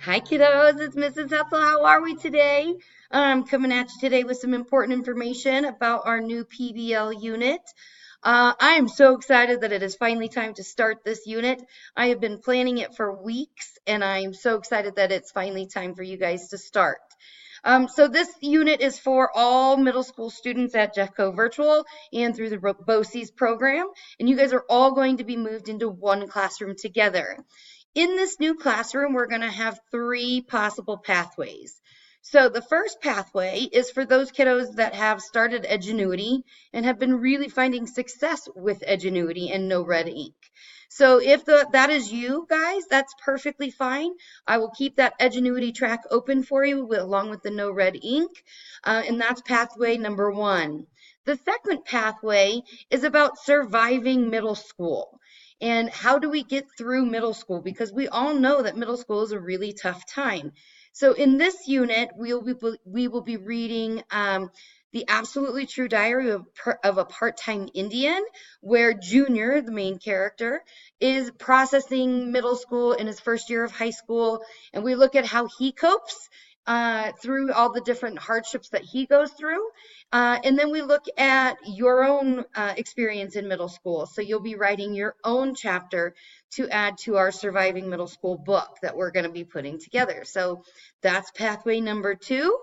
Hi, kiddos. It's Mrs. Hessel. How are we today? I'm coming at you today with some important information about our new PBL unit. I am so excited that it is finally time to start this unit. I have been planning it for weeks, and I'm so excited that it's finally time for you guys to start. So this unit is for all middle school students at Jeffco Virtual and through the BOCES program, and you guys are all going to be moved into one classroom together. In this new classroom, we're going to have three possible pathways. So the first pathway is for those kiddos that have started Edgenuity and have been really finding success with Edgenuity and No Red Ink. So if that is you guys, that's perfectly fine. I will keep that Edgenuity track open for you along with the No Red Ink, and that's pathway number one. The second pathway is about surviving middle school. And how do we get through middle school? Because we all know that middle school is a really tough time. So in this unit, we will be reading The Absolutely True Diary of a Part-Time Indian, where Junior, the main character, is processing middle school in his first year of high school. And we look at how he copes through all the different hardships that he goes through. And then we look at your own experience in middle school. So you'll be writing your own chapter to add to our Surviving Middle School book that we're going to be putting together. So that's pathway number two.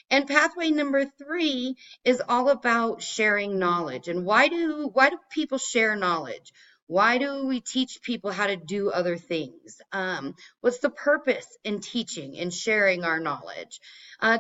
And pathway number three is all about sharing knowledge. And why do people share knowledge? Why do we teach people how to do other things? What's the purpose in teaching and sharing our knowledge?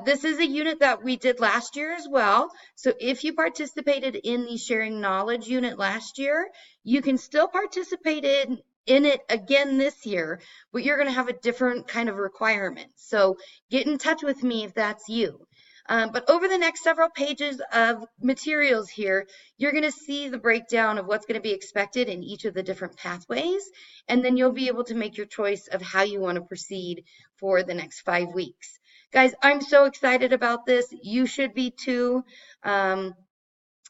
This is a unit that we did last year as well. So if you participated in the sharing knowledge unit last year, you can still participate in it again this year, but you're going to have a different kind of requirement. So get in touch with me if that's you. But over the next several pages of materials here, you're going to see the breakdown of what's going to be expected in each of the different pathways, and then you'll be able to make your choice of how you want to proceed for the next 5 weeks. Guys, I'm so excited about this. You should be too.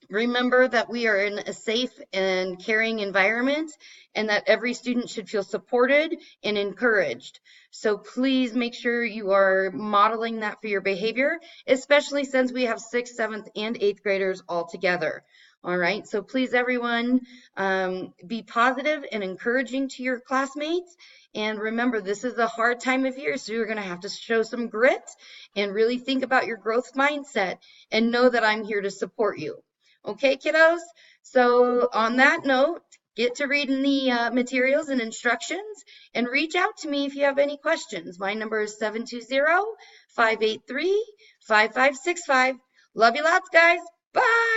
Remember that we are in a safe and caring environment and that every student should feel supported and encouraged. So please make sure you are modeling that for your behavior, especially since we have 6th, 7th, and 8th graders all together. All right, so please everyone be positive and encouraging to your classmates. And remember, this is a hard time of year, so you're going to have to show some grit and really think about your growth mindset and know that I'm here to support you. Okay, kiddos? So on that note, get to reading the materials and instructions and reach out to me if you have any questions. My number is 720-583-5565. Love you lots, guys. Bye.